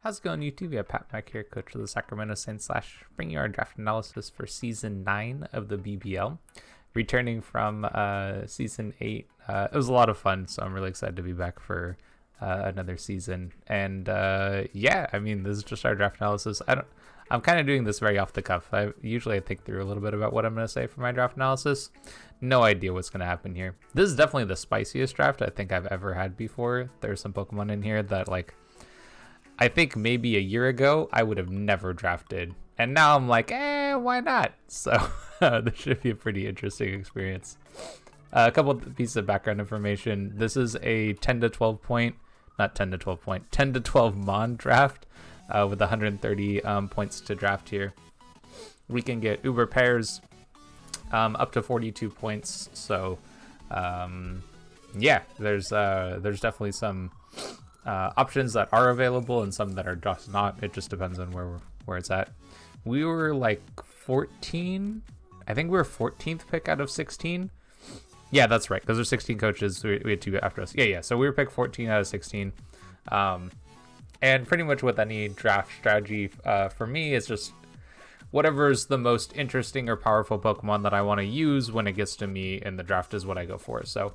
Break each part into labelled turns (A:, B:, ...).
A: How's it going, YouTube? We have Pat Mack here, coach of the Sacramento Saints / bringing you our draft analysis for Season 9 of the BBL. Returning from Season 8, it was a lot of fun, so I'm really excited to be back for another season. And yeah, I mean, this is just our draft analysis. I'm kind of doing this very off the cuff. I think through a little bit about what I'm going to say for my draft analysis. No idea what's going to happen here. This is definitely the spiciest draft I think I've ever had before. There's some Pokemon in here that, like, I think maybe a year ago I would have never drafted, and now I'm like, why not? So this should be a pretty interesting experience. A couple of pieces of background information. This is a 10 to 12 mon draft with 130 points to draft here. We can get Uber pairs up to 42 points. So yeah, there's definitely some options that are available and some that are just not. It just depends on where it's at. We were like 14. I think we were 14th pick out of 16. Yeah, that's right, because there's 16 coaches. We had two after us. Yeah. So we were picked 14 out of 16. And pretty much with any draft strategy for me is just whatever's the most interesting or powerful Pokemon that I want to use when it gets to me in the draft is what I go for. So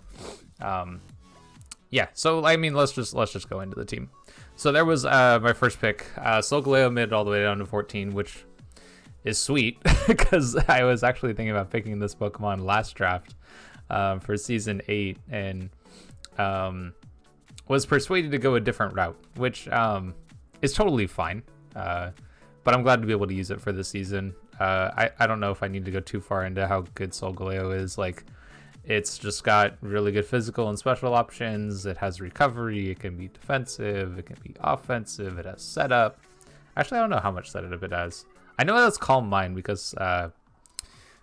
A: yeah, so I mean, let's just go into the team. So there was my first pick. Solgaleo made it all the way down to 14, which is sweet because I was actually thinking about picking this Pokemon last draft for Season 8 and was persuaded to go a different route, which is totally fine. But I'm glad to be able to use it for this season. I don't know if I need to go too far into how good Solgaleo is. Like, it's just got really good physical and special options. It has recovery. It can be defensive. It can be offensive. It has setup. Actually, I don't know how much setup it has. I know that's Calm Mind because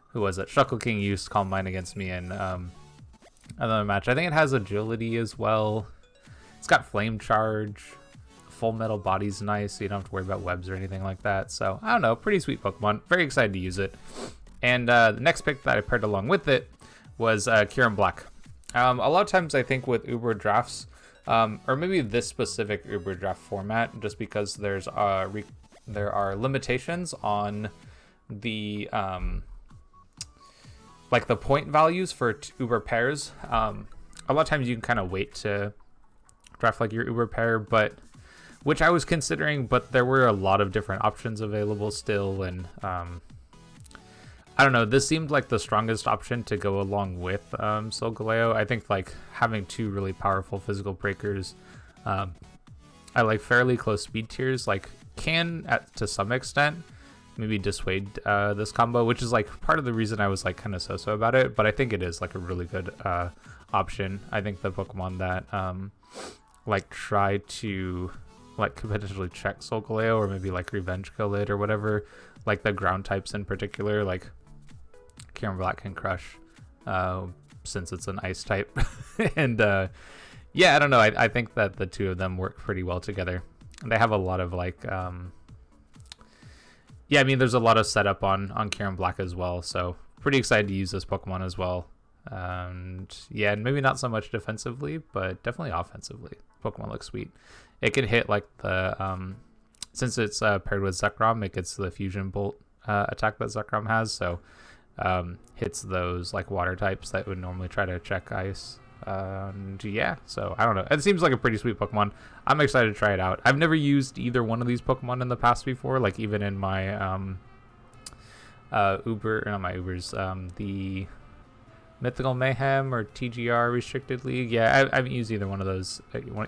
A: who was it? Shuckle King used Calm Mind against me in another match. I think it has agility as well. It's got Flame Charge. Full Metal Body's nice, so you don't have to worry about webs or anything like that. So I don't know, pretty sweet Pokemon. Very excited to use it. And the next pick that I paired along with it was Kieran Black. A lot of times I think with Uber drafts, or maybe this specific Uber draft format, just because there are limitations on the like the point values for Uber pairs. A lot of times you can kind of wait to draft like your Uber pair, but which I was considering, but there were a lot of different options available still, and I don't know, this seemed like the strongest option to go along with Solgaleo. I think like having two really powerful physical breakers, I like fairly close speed tiers, like can to some extent maybe dissuade this combo, which is like part of the reason I was like kind of so about it, but I think it is like a really good option. I think the Pokemon that like try to like could potentially check Solgaleo or maybe like revenge kill it or whatever, like the ground types in particular, like Kieran Black can crush since it's an ice type. And yeah, I don't know, I think that the two of them work pretty well together. And they have a lot of like yeah, I mean, there's a lot of setup on Kieran Black as well, so pretty excited to use this Pokemon as well. And yeah, maybe not so much defensively, but definitely offensively. Pokemon looks sweet. It can hit like the since it's paired with Zekrom, it gets the Fusion Bolt attack that Zekrom has, so hits those like water types that would normally try to check ice. And yeah, so I don't know, it seems like a pretty sweet Pokemon. I'm excited to try it out. I've never used either one of these Pokemon in the past before, like even in my the Mythical Mayhem or TGR Restricted League. Yeah, I haven't used either one of those,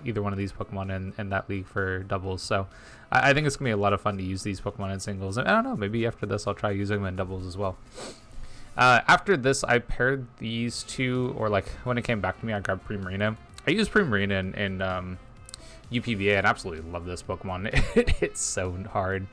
A: either one of these Pokemon in that league for doubles. So I think it's gonna be a lot of fun to use these Pokemon in singles. And I don't know, maybe after this I'll try using them in doubles as well. After this, I paired these two, or like when it came back to me, I grabbed Primarina. I used Primarina in UPBA and absolutely love this Pokemon. It hits so hard.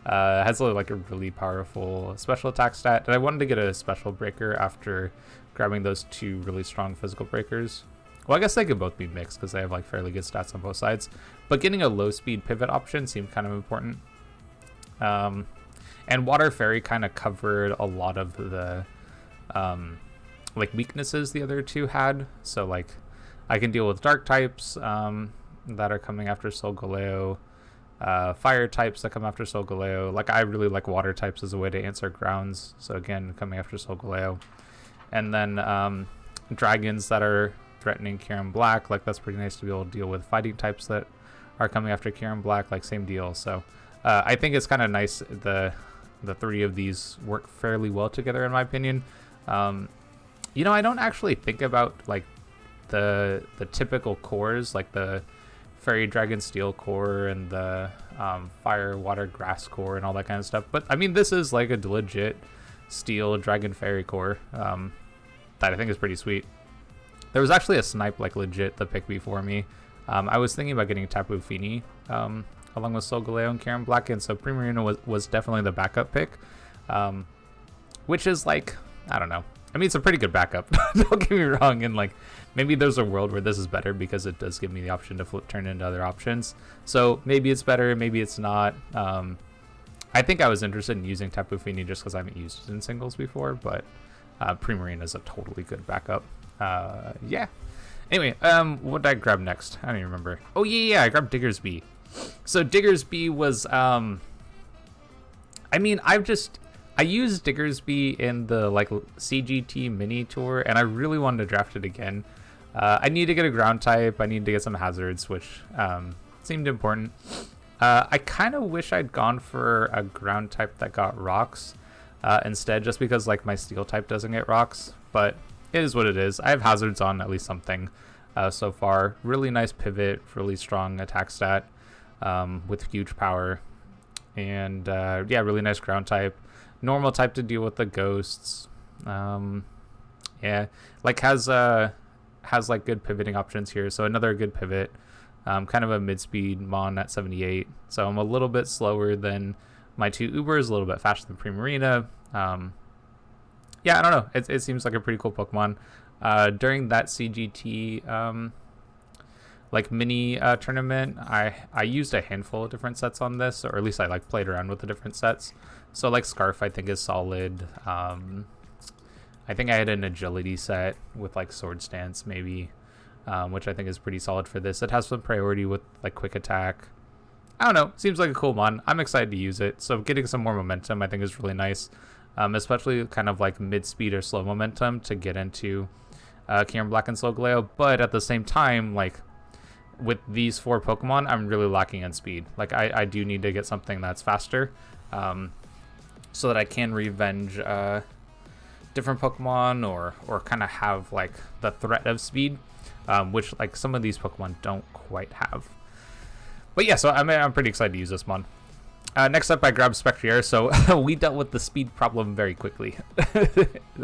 A: It has like a really powerful special attack stat, and I wanted to get a special breaker after grabbing those two really strong physical breakers. Well, I guess they could both be mixed because they have like fairly good stats on both sides, but getting a low speed pivot option seemed kind of important. And Water Fairy kind of covered a lot of the like weaknesses the other two had, so like I can deal with dark types that are coming after Solgaleo. fire types that come after Solgaleo. Like, I really like water types as a way to answer grounds. So again, coming after Solgaleo. And then dragons that are threatening Kieran Black. Like, that's pretty nice to be able to deal with fighting types that are coming after Kieran Black. Like, same deal. So I think it's kind of nice. The three of these work fairly well together, in my opinion. You know, I don't actually think about like the typical cores, like the Fairy Dragon Steel core and the Fire Water Grass core and all that kind of stuff. But I mean, this is like a legit Steel Dragon Fairy core that I think is pretty sweet. There was actually a snipe like legit the pick before me. I was thinking about getting Tapu Fini along with Solgaleo and Kieran Black, and so Primarina was definitely the backup pick, which is like, I don't know. I mean, it's a pretty good backup. Don't get me wrong, and like maybe there's a world where this is better because it does give me the option to turn into other options. So maybe it's better, maybe it's not. I think I was interested in using Tapu Fini just because I haven't used it in singles before, but Primarina is a totally good backup. Yeah. Anyway, what did I grab next? I don't even remember. Oh yeah, I grabbed Diggersby. So Diggersby was, I mean, I used Diggersby in the like CGT mini tour, and I really wanted to draft it again. I need to get a ground type. I need to get some hazards, which seemed important. I kind of wish I'd gone for a ground type that got rocks instead, just because like my steel type doesn't get rocks. But it is what it is. I have hazards on at least something so far. Really nice pivot, really strong attack stat with huge power, and yeah, really nice ground type. Normal type to deal with the ghosts. Yeah, like has like good pivoting options here. So another good pivot. Kind of a mid-speed Mon at 78. So I'm a little bit slower than my two Ubers, a little bit faster than Primarina. Yeah, I don't know. It seems like a pretty cool Pokemon. During that CGT like mini tournament, I used a handful of different sets on this, or at least I like played around with the different sets. So like Scarf I think is solid. I think I had an agility set with like Sword Stance maybe, which I think is pretty solid for this. It has some priority with like quick attack. I don't know, seems like a cool mon. I'm excited to use it. So getting some more momentum I think is really nice, especially kind of like mid speed or slow momentum to get into Kieran Black and Solgaleo. But at the same time, like with these four Pokemon, I'm really lacking on speed. Like I do need to get something that's faster, so that I can revenge different Pokemon or kind of have like the threat of speed, which like some of these Pokemon don't quite have. But yeah, so I'm pretty excited to use this mon. Next up, I grabbed Spectrier. So we dealt with the speed problem very quickly.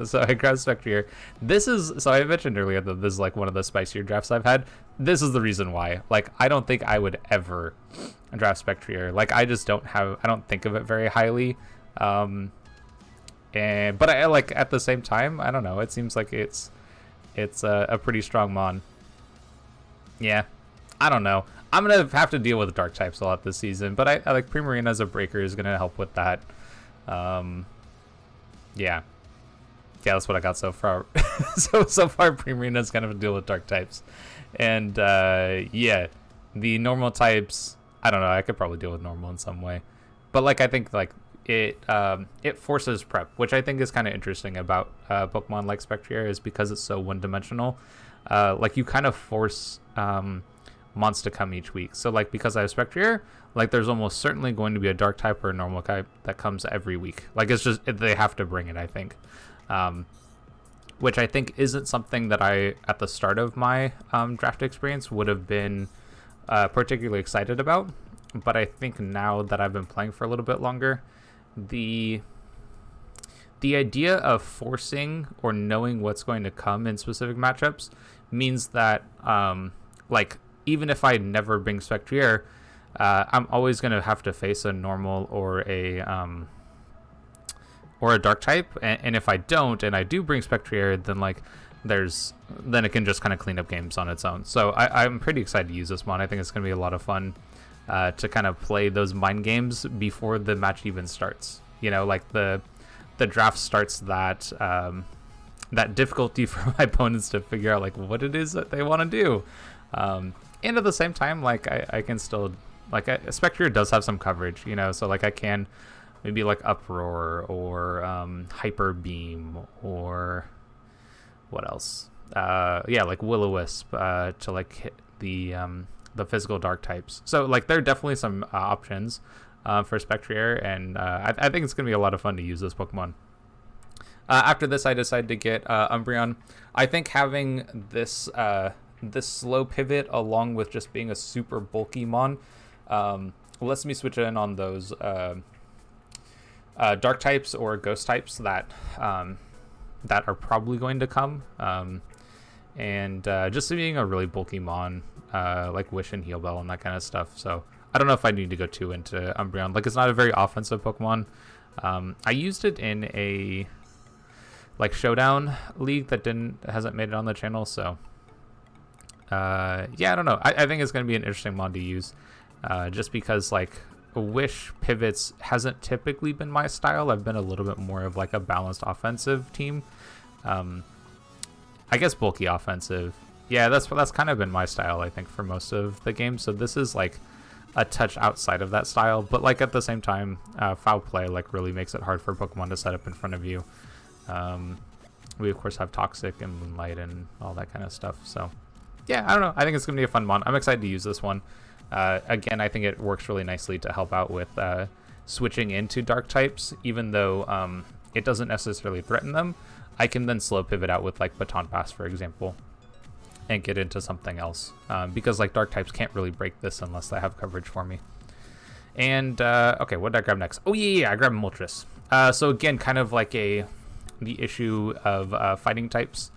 A: So I grabbed Spectrier. So I mentioned earlier that this is like one of the spicier drafts I've had. This is the reason why. Like, I don't think I would ever draft Spectrier. Like, I don't think of it very highly. But I like at the same time, I don't know. It seems like it's a pretty strong mon. Yeah, I don't know. I'm gonna have to deal with dark types a lot this season, but I like Primarina as a breaker is gonna help with that. Yeah, that's what I got so far. so far, Primarina is gonna deal with dark types, and yeah, the normal types. I don't know. I could probably deal with normal in some way, but like I think like it forces prep, which I think is kind of interesting about Pokemon like Spectrier, is because it's so one-dimensional. Like you kind of force mons to come each week. So like because I have Spectrier, like there's almost certainly going to be a dark type or a normal type that comes every week. Like it's just they have to bring it, I think. Which I think isn't something that I at the start of my draft experience would have been particularly excited about. But I think now that I've been playing for a little bit longer, the idea of forcing or knowing what's going to come in specific matchups means that like even if I never bring Spectrier, I'm always going to have to face a normal or a dark type, and if I don't and I do bring Spectrier, then like then it can just kind of clean up games on its own. So I'm pretty excited to use this mon. I think it's going to be a lot of fun to kind of play those mind games before the match even starts. You know, like the draft starts that difficulty for my opponents to figure out like what it is that they want to do. And at the same time, like I can still Like Spectre does have some coverage, you know, so like I can maybe like Uproar or Hyper Beam or what else? Yeah, like Will-O-Wisp to like hit the physical dark types. So like there are definitely some options for Spectrier, and I think it's gonna be a lot of fun to use this Pokemon. After this, I decided to get Umbreon. I think having this this slow pivot along with just being a super bulky mon lets me switch in on those dark types or ghost types that that are probably going to come. And just being a really bulky mon, like Wish and Heal Bell and that kind of stuff. So I don't know if I need to go too into Umbreon. Like, it's not a very offensive Pokemon. I used it in a like showdown league that hasn't made it on the channel. So yeah, I don't know. I think it's going to be an interesting mon to use, just because like Wish pivots hasn't typically been my style. I've been a little bit more of like a balanced offensive team. I guess bulky offensive. Yeah, that's kind of been my style, I think, for most of the game. So this is like a touch outside of that style, but like at the same time, foul play like really makes it hard for Pokemon to set up in front of you. We of course have Toxic and Moonlight and all that kind of stuff. So yeah, I don't know. I think it's gonna be a fun mon. I'm excited to use this one. Again, I think it works really nicely to help out with switching into dark types, even though it doesn't necessarily threaten them. I can then slow pivot out with like Baton Pass, for example, and get into something else, because like dark types can't really break this unless they have coverage for me. And okay, what did I grab next? Oh yeah, I grabbed Moltres. So again, kind of like the issue of fighting types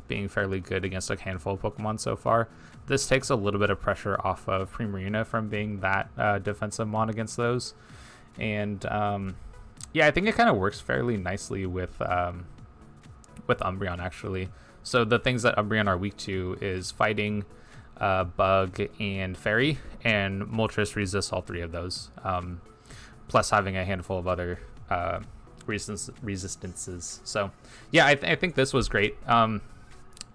A: being fairly good against a handful of Pokemon so far. This takes a little bit of pressure off of Primarina from being that defensive mon against those. And yeah, I think it kind of works fairly nicely with Umbreon, actually. So the things that Umbreon are weak to is fighting, Bug, and Fairy, and Moltres resists all three of those, plus having a handful of other resistances. So yeah, I think this was great.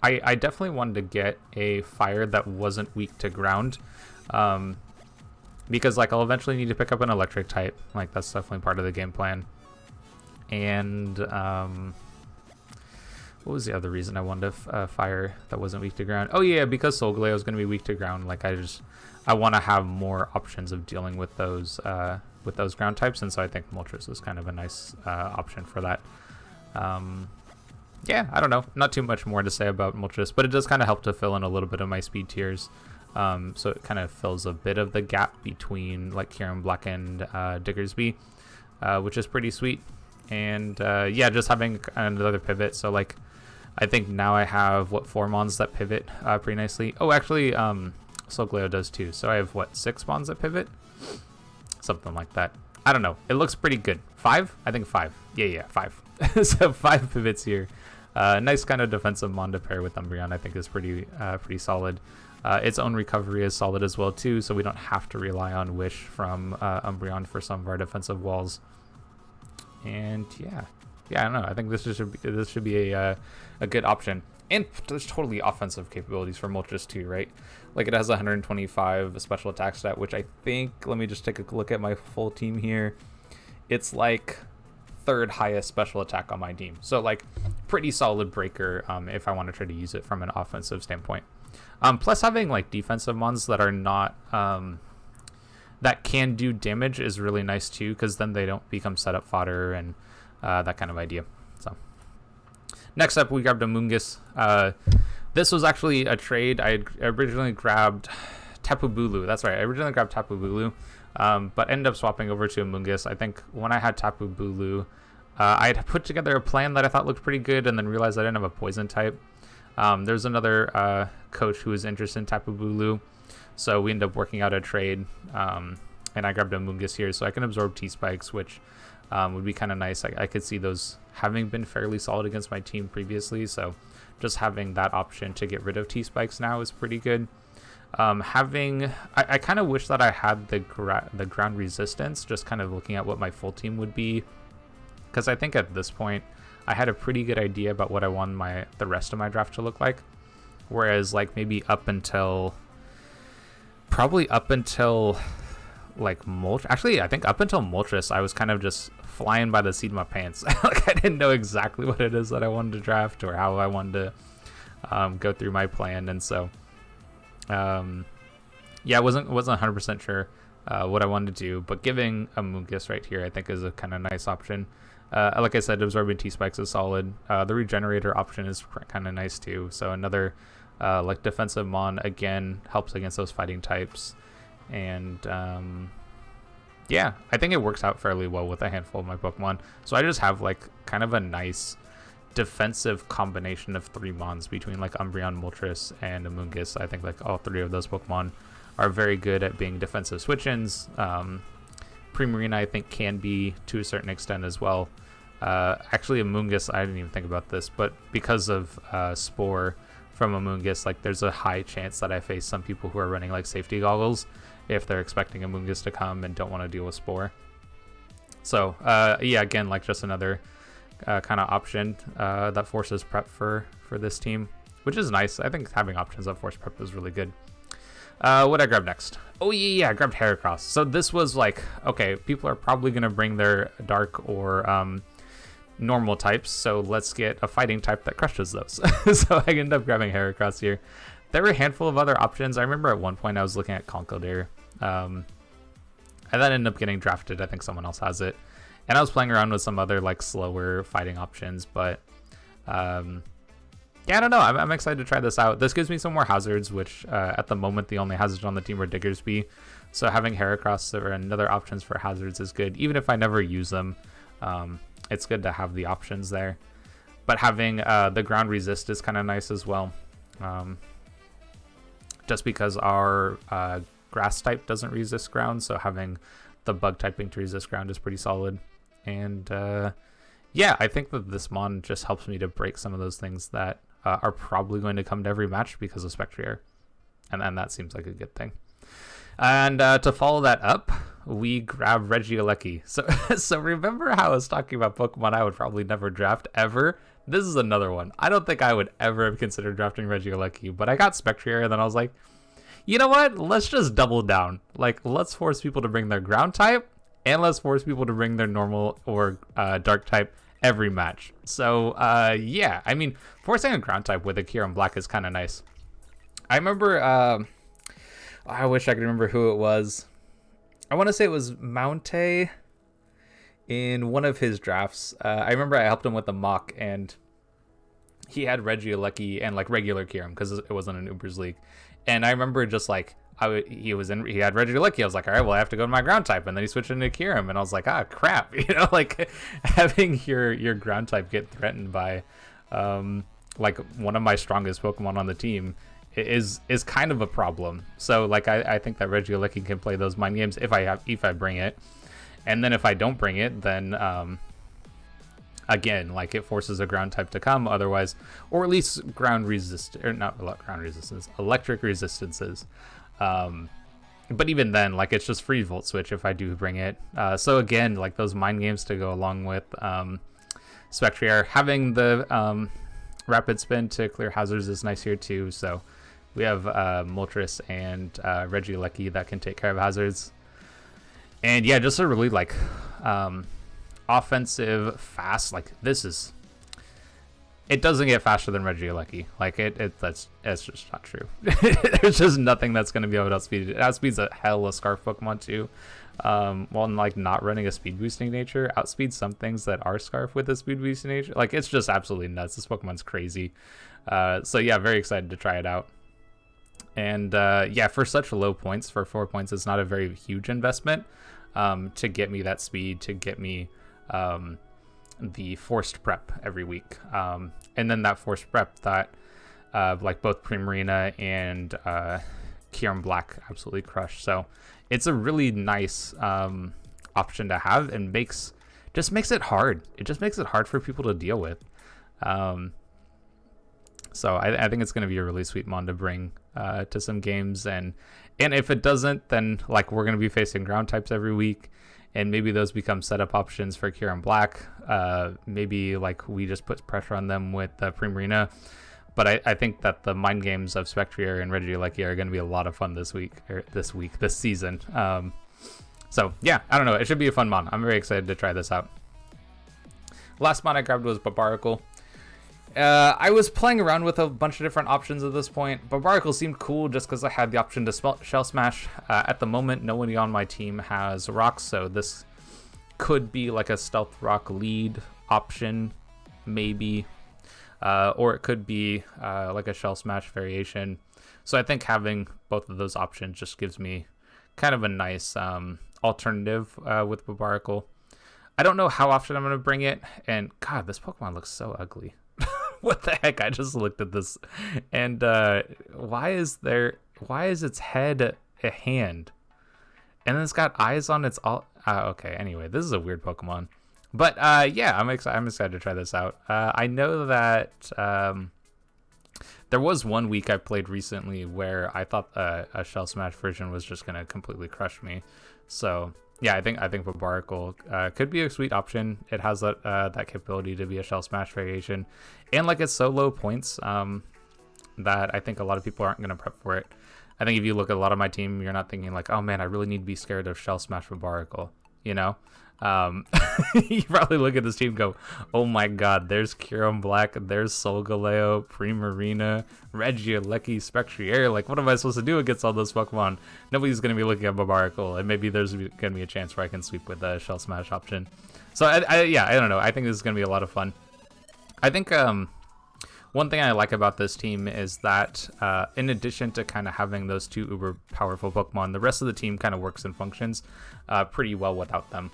A: I definitely wanted to get a fire that wasn't weak to ground, because like I'll eventually need to pick up an electric type. Like that's definitely part of the game plan. And what was the other reason I wanted to fire that wasn't weak to ground? Oh yeah, because Solgaleo is going to be weak to ground. Like I want to have more options of dealing with those ground types, and so I think Moltres is kind of a nice option for that. Yeah, I don't know, not too much more to say about Moltres, but it does kind of help to fill in a little bit of my speed tiers. So it kind of fills a bit of the gap between like Kieran Black and Diggersby, which is pretty sweet. And yeah, just having another pivot. So like I think now I have 4 mons that pivot pretty nicely. Oh, actually Solgaleo does too. So I have 6 mons that pivot, something like that. I don't know, it looks pretty good. 5? I think 5. Yeah, 5. So 5 pivots here. Nice kind of defensive mon to pair with Umbreon, I think is pretty solid. Its own recovery is solid as well too, so we don't have to rely on Wish from Umbreon for some of our defensive walls. And yeah, I don't know. I think this should be a good option. And there's totally offensive capabilities for Moltres too, right? Like it has 125 special attack stat, which I think, let me just take a look at my full team here. It's like 3rd highest special attack on my team. So like pretty solid breaker if I want to try to use it from an offensive standpoint. Plus having like defensive mons that are not that can do damage is really nice too, because then they don't become setup fodder and that kind of idea. So next up, we grabbed a Mungus. This was actually a trade. I originally grabbed Tapu Bulu. That's right, I originally grabbed Tapu Bulu, but ended up swapping over to a Mungus. I think when I had Tapu Bulu, I had put together a plan that I thought looked pretty good, and then realized I didn't have a poison type. There's another coach who was interested in Tapu Bulu, so we ended up working out a trade, and I grabbed a Mungus here, so I can absorb T-Spikes, which would be kind of nice. I could see those having been fairly solid against my team previously, so just having that option to get rid of T-Spikes now is pretty good. I kind of wish that I had the ground resistance, just kind of looking at what my full team would be, because I think at this point I had a pretty good idea about what I want the rest of my draft to look like, whereas like maybe up until Probably up until like actually I think up until Moltres I was kind of just flying by the seat of my pants. Like I didn't know exactly what it is that I wanted to draft or how I wanted to go through my plan, and so yeah, I wasn't 100% sure what I wanted to do, but giving a Moongus right here I think is a kind of nice option. Like I said, absorbing T-Spikes is solid. The Regenerator option is kind of nice too, so another like defensive mon, again, helps against those fighting types. And yeah, I think it works out fairly well with a handful of my Pokemon. So I just have like kind of a nice defensive combination of 3 mons between like Umbreon, Moltres, and Amoonguss. I think like all 3 of those Pokemon are very good at being defensive switch-ins. Primarina I think can be to a certain extent as well. Actually Amoonguss, I didn't even think about this, but because of Spore from Amoonguss, like there's a high chance that I face some people who are running like safety goggles if they're expecting Amoonguss to come and don't want to deal with Spore. So yeah, again, like just another kind of option that forces prep for this team, which is nice. I think having options that force prep is really good. What I grab next? Oh yeah, I grabbed Heracross. So this was like, okay, people are probably gonna bring their dark or normal types, so let's get a fighting type that crushes those. So I ended up grabbing Heracross here. There were a handful of other options. I remember at one point I was looking at Conkeldurr, and that ended up getting drafted. I think someone else has it, and I was playing around with some other like slower fighting options, but yeah, I don't know. I'm excited to try this out. This gives me some more hazards, which at the moment the only hazards on the team are Diggersby, so having Heracross or another options for hazards is good. Even if I never use them, it's good to have the options there. But having the ground resist is kind of nice as well, just because our grass type doesn't resist ground, so having the bug typing to resist ground is pretty solid. And yeah, I think that this mon just helps me to break some of those things that are probably going to come to every match because of Spectrier, and that seems like a good thing. And to follow that up, we grab Regieleki. So remember how I was talking about Pokemon I would probably never draft ever? This is another one. I don't think I would ever have considered drafting Regieleki, but I got Spectrier, and then I was like, you know what? Let's just double down. Like, let's force people to bring their ground type, and let's force people to bring their normal or dark type every match. So yeah, I mean, forcing a ground type with a Kieran Black is kind of nice. I remember, I wish I could remember who it was. I want to say it was Mountay in one of his drafts. I remember I helped him with the mock, and he had Regieleki and like regular Kieran because it wasn't an Ubers League. And I remember just like he had Regieleki. I was like, all right, well I have to go to my ground type, and then he switched into Kieran, and I was like, ah, crap, you know, like having your ground type get threatened by like one of my strongest Pokemon on the team is kind of a problem. So like I think that Regieleki can play those mind games if I bring it, and then if I don't bring it, then again, like it forces a ground type to come otherwise, or at least ground resist, or not ground resistance, electric resistances. But even then, like it's just free Volt Switch if I do bring it. So again, like those mind games to go along with Spectrier. Having the Rapid Spin to clear hazards is nice here too. So we have Moltres and Regieleki that can take care of hazards. And yeah, just a really like offensive, fast, like this is, it doesn't get faster than Regieleki. Like that's just not true. There's just nothing that's going to be able to outspeed it. Outspeeds a hell of Scarf Pokemon too. While like not running a speed boosting nature, outspeeds some things that are Scarf with a speed boosting nature. Like it's just absolutely nuts. This Pokemon's crazy. So yeah, very excited to try it out. And yeah, for such low points, for 4 points, it's not a very huge investment to get me that speed, to get me the forced prep every week. And then that forced prep that like both Primarina and Kieran Black absolutely crush. So it's a really nice option to have, and just makes it hard. It just makes it hard for people to deal with. So I think it's going to be a really sweet mon to bring to some games, and if it doesn't, then like we're going to be facing ground types every week, and maybe those become setup options for Kieran Black. Maybe like we just put pressure on them with Primarina. But I think that the mind games of Spectrier and Regieleki are going to be a lot of fun this season. So yeah, I don't know. It should be a fun mon. I'm very excited to try this out. Last mon I grabbed was Barbaracle. I was playing around with a bunch of different options at this point. Barbaracle seemed cool just because I had the option to Shell Smash. At the moment, nobody on my team has rocks, so this could be like a Stealth Rock lead option, maybe. Or it could be like a Shell Smash variation. So I think having both of those options just gives me kind of a nice alternative with Barbaracle. I don't know how often I'm going to bring it, and God, this Pokemon looks so ugly. What the heck? I just looked at this, and why is its head a hand? And then it's got eyes on its okay, anyway, this is a weird Pokemon. But yeah, I'm excited to try this out. I know that there was one week I played recently where I thought a Shell Smash version was just gonna completely crush me. So yeah, I think Barbaracle could be a sweet option. It has that capability to be a Shell Smash variation, and like it's so low points that I think a lot of people aren't gonna prep for it. I think if you look at a lot of my team, you're not thinking like, oh man, I really need to be scared of Shell Smash Barbaracle, you know? You probably look at this team and go, oh my god, there's Kieran Black, there's Solgaleo, Primarina, Regieleki, Spectrier. Like, what am I supposed to do against all those Pokemon? Nobody's going to be looking at Barbaracle, and maybe there's going to be a chance where I can sweep with the Shell Smash option. So, yeah, I don't know. I think this is going to be a lot of fun. I think one thing I like about this team is that in addition to kind of having those two uber powerful Pokemon, the rest of the team kind of works and functions pretty well without them.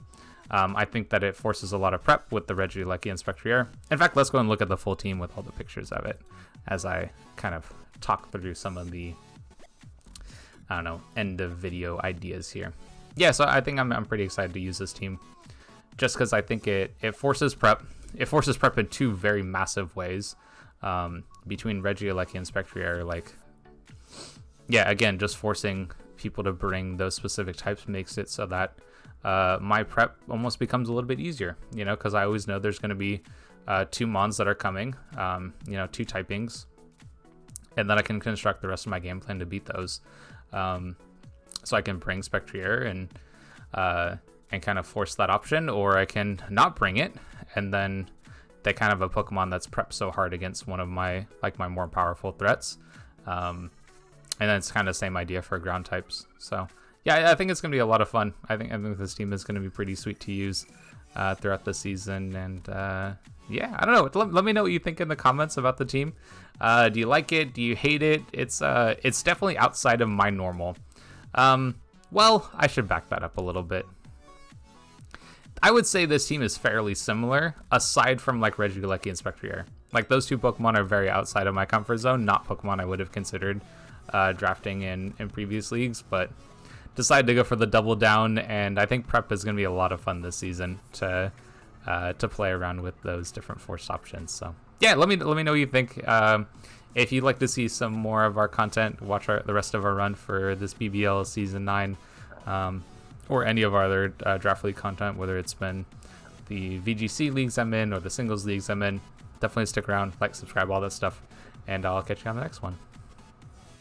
A: I think that it forces a lot of prep with the Regieleki and Spectrier. In fact, let's go and look at the full team with all the pictures of it as I kind of talk through some of the, I don't know, end of video ideas here. Yeah, so I think I'm pretty excited to use this team just because I think it forces prep. It forces prep in two very massive ways between Regieleki and Spectrier. Like, yeah, again, just forcing people to bring those specific types makes it so that my prep almost becomes a little bit easier, you know, because I always know there's going to be two mons that are coming, you know, two typings, and then I can construct the rest of my game plan to beat those. So I can bring Spectrier and kind of force that option, or I can not bring it, and then they kind of have a Pokemon that's prepped so hard against one of my more powerful threats. And then it's kind of the same idea for ground types. So yeah, I think it's going to be a lot of fun. I think this team is going to be pretty sweet to use throughout the season. And yeah, I don't know. Let me know what you think in the comments about the team. Do you like it? Do you hate it? It's definitely outside of my normal. Well, I should back that up a little bit. I would say this team is fairly similar, aside from like Regieleki and Spectrier. Like, those two Pokemon are very outside of my comfort zone, not Pokemon I would have considered drafting in previous leagues, but decided to go for the double down, and I think prep is going to be a lot of fun this season to play around with those different forced options. So yeah, let me know what you think. If you'd like to see some more of our content, watch the rest of our run for this BBL Season 9, or any of our other Draft League content, whether it's been the VGC leagues I'm in or the singles leagues I'm in. Definitely stick around, like, subscribe, all that stuff, and I'll catch you on the next one.